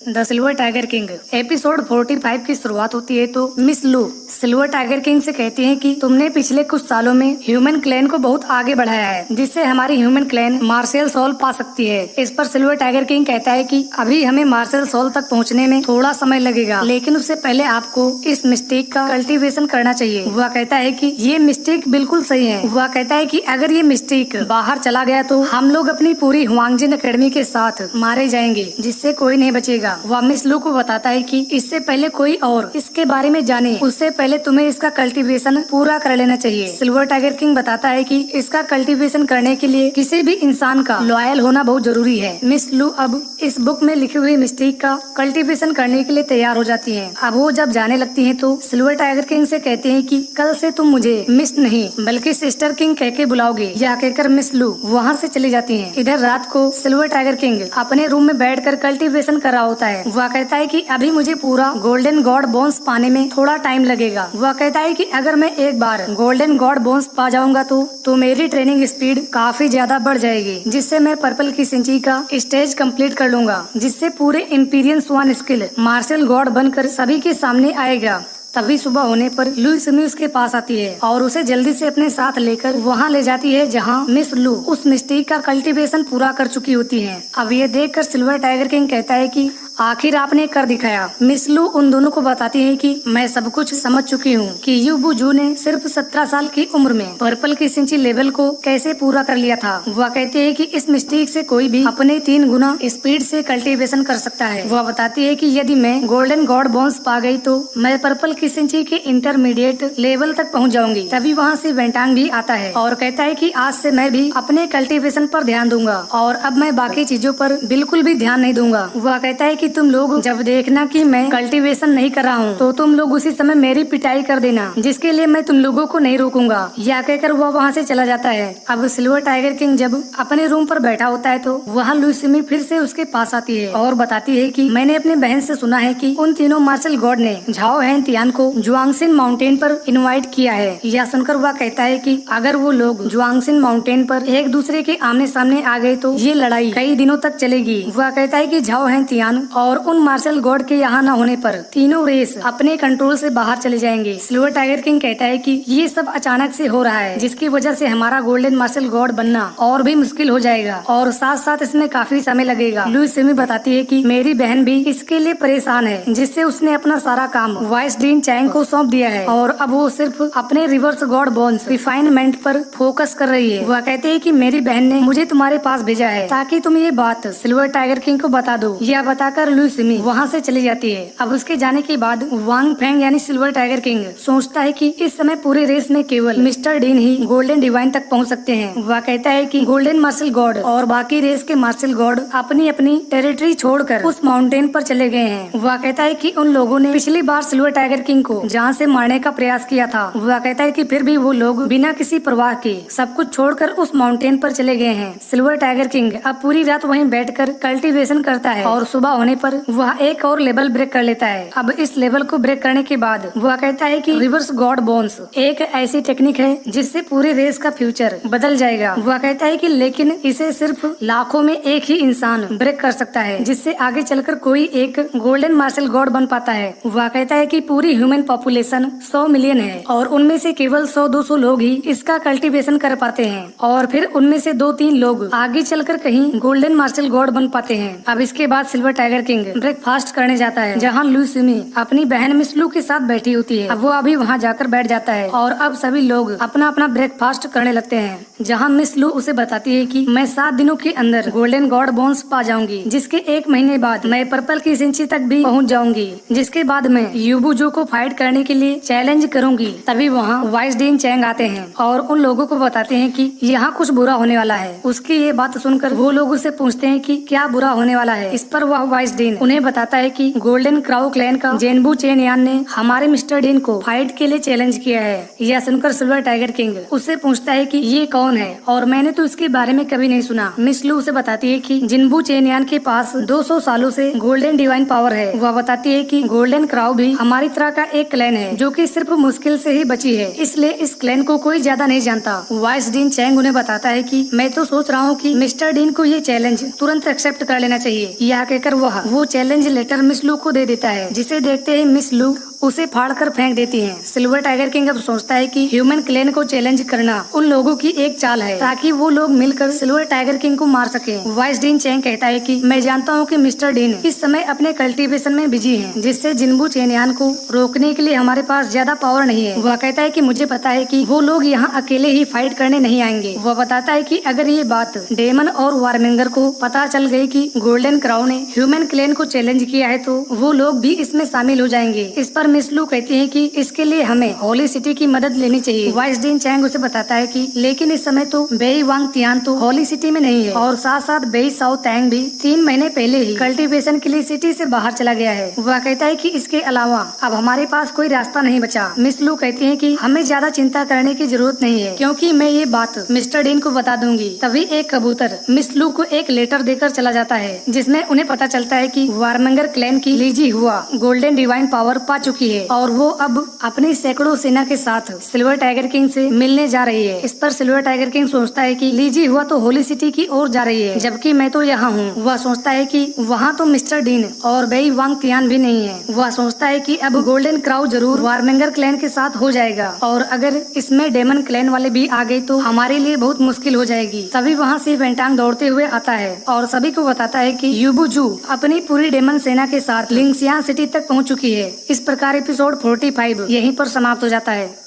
The silver tiger king episode 45 की शुरुआत होती है तो मिस लू सिल्वर टाइगर किंग से कहती हैं कि तुमने पिछले कुछ सालों में ह्यूमन क्लैन को बहुत आगे बढ़ाया है, जिससे हमारी ह्यूमन क्लैन मार्शल सोल पा सकती है। इस पर सिल्वर टाइगर किंग कहता है कि अभी हमें मार्शल सोल तक पहुंचने में थोड़ा समय लगेगा, लेकिन उससे पहले आपको इस मिस्टेक का कल्टीवेशन करना चाहिए। वह कहता है कि ये मिस्टेक बिल्कुल सही है। वह कहता है कि अगर ये मिस्टेक बाहर चला गया तो हम लोग अपनी पूरी हुआंगजिन अकेडमी के साथ मारे जाएंगे, जिससे कोई नहीं बचेगा। वह मिस लू को बताता है कि इससे पहले कोई और इसके बारे में जाने, उससे पहले तुम्हें इसका कल्टीवेशन पूरा कर लेना चाहिए। सिल्वर टाइगर किंग बताता है कि इसका कल्टीवेशन करने के लिए किसी भी इंसान का लॉयल होना बहुत जरूरी है। मिस लू अब इस बुक में लिखी हुई मिस्टेक का कल्टीवेशन करने के लिए तैयार हो जाती है। अब वो जब जाने लगती है तो सिल्वर टाइगर किंग से कहते हैं कि कल से तुम मुझे मिस नहीं बल्कि सिस्टर किंग कह के बुलाओगे। यह कहकर मिस लू वहाँ से चली जाती है। इधर रात को सिल्वर टाइगर किंग अपने रूम में बैठकर कल्टीवेशन कर रहा होता है। वह कहता है कि अभी मुझे पूरा गोल्डन गॉड बोन्स पाने में थोड़ा टाइम लगेगा। वह कहता है कि अगर मैं एक बार गोल्डन गॉड बोन्स पा जाऊंगा तो मेरी ट्रेनिंग स्पीड काफी ज्यादा बढ़ जाएगी, जिससे मैं पर्पल की सिंची का स्टेज कंप्लीट कर लूंगा, जिससे पूरे इंपीरियन स्वान स्किल मार्शल गॉड बनकर सभी के सामने आएगा। तभी सुबह होने पर लुई सिमी उसके पास आती है और उसे जल्दी से अपने साथ लेकर वहाँ ले जाती है, जहाँ मिस लू उस मिस्टेक का कल्टीवेशन पूरा कर चुकी होती है। अब ये देखकर सिल्वर टाइगर किंग कहता है कि आखिर आपने कर दिखाया। मिस लू उन दोनों को बताती है कि मैं सब कुछ समझ चुकी हूँ कि यूबू ने सिर्फ 17 साल की उम्र में पर्पल की सिंची लेवल को कैसे पूरा कर लिया था। वह कहती है कि इस मिस्टेक से कोई भी अपने 3 गुना स्पीड से कल्टीवेशन कर सकता है। वह बताती है कि यदि मैं गोल्डन गॉड बोन्स पा गई तो मैं पर्पल की सिंची के इंटरमीडिएट लेवल तक पहुँच जाऊंगी। तभी वहाँ से वेंटांग भी आता है और कहता है कि आज से मैं भी अपने कल्टीवेशन पर ध्यान दूंगा और अब मैं बाकी चीजों पर बिल्कुल भी ध्यान नहीं दूंगा। वह कहता है कि तुम लोग जब देखना कि मैं कल्टीवेशन नहीं कर रहा हूँ तो तुम लोग उसी समय मेरी पिटाई कर देना, जिसके लिए मैं तुम लोगों को नहीं रोकूंगा। यह कहकर वह वहाँ से चला जाता है। अब सिल्वर टाइगर किंग जब अपने रूम पर बैठा होता है तो वहाँ लुई फिर से उसके पास आती है और बताती है कि मैंने अपनी बहन से सुना है कि उन तीनों मार्शल गॉड ने झाओ हैन तियान को जुआंगसिन माउंटेन पर इनवाइट किया है। यह सुनकर वह कहता है कि अगर वो लोग जुआंगसिन माउंटेन पर एक दूसरे के आमने सामने आ गए तो ये लड़ाई कई दिनों तक चलेगी। वह कहता है कि झाओ हैन तियान और उन मार्शल गॉड के यहाँ न होने पर तीनों रेस अपने कंट्रोल से बाहर चले जाएंगे। सिल्वर टाइगर किंग कहता है कि ये सब अचानक से हो रहा है, जिसकी वजह से हमारा गोल्डन मार्शल गॉड बनना और भी मुश्किल हो जाएगा और साथ साथ इसमें काफी समय लगेगा। लुई सिमी बताती है कि मेरी बहन भी इसके लिए परेशान है, जिससे उसने अपना सारा काम वाइस डीन चैंग को सौंप दिया है और अब वो सिर्फ अपने रिवर्स गॉड बोन्स रिफाइनमेंट पर फोकस कर रही है। वह कहते हैं कि मेरी बहन ने मुझे तुम्हारे पास भेजा है ताकि तुम ये बात सिल्वर टाइगर किंग को बता दो। यह बताकर लुई सिमी वहाँ से चली जाती है। अब उसके जाने के बाद वांग फेंग यानी सिल्वर टाइगर किंग सोचता है कि इस समय पूरे रेस में केवल मिस्टर डीन ही गोल्डन डिवाइन तक पहुँच सकते हैं। वह कहता है कि गोल्डन मार्शल गॉड और बाकी रेस के मार्शल गॉड अपनी अपनी टेरिटरी छोड़कर उस माउंटेन पर चले गए हैं। वह कहता है कि उन लोगों ने पिछली बार सिल्वर टाइगर किंग को जान से मारने का प्रयास किया था। वह कहता है कि फिर भी वो लोग बिना किसी परवाह के सब कुछ छोड़कर उस माउंटेन पर चले गए हैं। सिल्वर टाइगर किंग अब पूरी रात वहीं बैठकर कल्टीवेशन करता है और सुबह होने पर वह एक और लेवल ब्रेक कर लेता है। अब इस लेवल को ब्रेक करने के बाद वह कहता है कि रिवर्स गॉड बोन्स एक ऐसी टेक्निक है जिससे पूरे रेस का फ्यूचर बदल जाएगा। वह कहता है कि लेकिन इसे सिर्फ लाखों में एक ही इंसान ब्रेक कर सकता है, जिससे आगे चलकर कोई एक गोल्डन मार्शल गॉड बन पाता है। वह कहता है कि पूरी ह्यूमन पॉपुलेशन 100 मिलियन है और उनमें से केवल 100-200 लोग ही इसका कल्टीवेशन कर पाते हैं और फिर उनमें से 2-3 लोग आगे चलकर कहीं गोल्डन मार्शल गॉड बन पाते हैं। अब इसके बाद सिल्वर टाइगर किंग ब्रेकफास्ट करने जाता है, जहाँ लुई सिमी अपनी बहन मिस लू के साथ बैठी होती है। अब वो अभी वहाँ जाकर बैठ जाता है और अब सभी लोग अपना अपना ब्रेकफास्ट करने लगते हैं, जहाँ मिस लू उसे बताती है कि मैं 7 दिनों के अंदर गोल्डन गॉड बोन्स पा जाऊंगी, जिसके 1 महीने बाद मैं पर्पल की सिंची तक भी पहुँच जाऊंगी, जिसके बाद मैं यूबू को फाइट करने के लिए चैलेंज करूंगी। तभी वहाँ वाइस डीन चैंग आते हैं और उन लोगों को बताते हैं कि यहाँ कुछ बुरा होने वाला है। उसकी ये बात सुनकर वो लोग उससे पूछते हैं कि क्या बुरा होने वाला है। इस पर वह वाइस डीन उन्हें बताता है कि गोल्डन क्राउ क्लैन का जेनबू चेन यान ने हमारे मिस्टर डीन को फाइट के लिए चैलेंज किया है। यह सुनकर सिल्वर टाइगर किंग उससे पूछता है कि ये कौन है और मैंने तो इसके बारे में कभी नहीं सुना। मिस लू उसे बताती है कि जिनबू चेन यान के पास 200 सालों से गोल्डन डिवाइन पावर है। वह बताती है कि गोल्डन क्राउ भी हमारी तरह का एक क्लैन है जो कि सिर्फ मुश्किल से ही बची है, इसलिए इस क्लैन को कोई ज्यादा नहीं जानता। वाइस डीन चैंग उन्हें बताता है कि मैं तो सोच रहा हूँ कि मिस्टर डीन को ये चैलेंज तुरंत एक्सेप्ट कर लेना चाहिए। यह कहकर वह वो चैलेंज लेटर मिस लू को दे देता है, जिसे देखते ही मिस लू उसे फाड़कर फेंक देती हैं। सिल्वर टाइगर किंग अब सोचता है कि ह्यूमन क्लैन को चैलेंज करना उन लोगों की एक चाल है ताकि वो लोग मिलकर सिल्वर टाइगर किंग को मार सकें। वाइस डीन चैंग कहता है कि मैं जानता हूँ कि मिस्टर डीन इस समय अपने कल्टीवेशन में बिजी हैं, जिससे जिन्बू चेनयान को रोकने के लिए हमारे पास ज्यादा पावर नहीं है। वह कहता है कि मुझे पता है कि वो लोग यहाँ अकेले ही फाइट करने नहीं आएंगे। वह बताता है कि अगर ये बात डेमन और वार्मिंगर को पता चल गई कि गोल्डन क्राउ ने ह्यूमन क्लैन को चैलेंज किया है तो वो लोग भी इसमें शामिल हो जाएंगे। इस पर मिस लू कहती है कि इसके लिए हमें होली सिटी की मदद लेनी चाहिए। वाइस डीन चैंग उसे बताता है कि लेकिन इस समय तो बेई वांग तियान तो होली सिटी में नहीं है और साथ साथ बेई साओ तैंग भी 3 महीने पहले ही कल्टीवेशन के लिए सिटी से बाहर चला गया है। वह कहता है कि इसके अलावा अब हमारे पास कोई रास्ता नहीं बचा। मिस लू कहती है कि हमें ज्यादा चिंता करने की जरूरत नहीं है क्योंकि मैं ये बात मिस्टर डीन को बता दूंगी। तभी एक कबूतर मिस लू को एक लेटर देकर चला जाता है जिसमें उन्हें पता चलता है कि वार्मिंगर क्लैन की लीजी हुआ गोल्डन डिवाइन पावर पा चुकी है और वो अब अपनी सैकड़ों सेना के साथ सिल्वर टाइगर किंग से मिलने जा रही है। इस पर सिल्वर टाइगर किंग सोचता है कि लीजी हुआ तो होली सिटी की ओर जा रही है जबकि मैं तो यहाँ हूँ। वह सोचता है कि वहाँ तो मिस्टर डीन और बेई वांग तियान भी नहीं है। वह सोचता है कि अब गोल्डन क्राउ जरूर वार्मिंगर क्लैन के साथ हो जाएगा और अगर इसमें डेमन क्लैन वाले भी आ गए तो हमारे लिए बहुत मुश्किल हो जाएगी। तभी वहाँ से वेंटांग दौड़ते हुए आता है और सभी को बताता है कि यूबुजू अपनी पूरी डेमन सेना के साथ लिंगसियांग सिटी तक पहुँच चुकी है। इस प्रकार एपिसोड 45 यहीं पर समाप्त हो जाता है।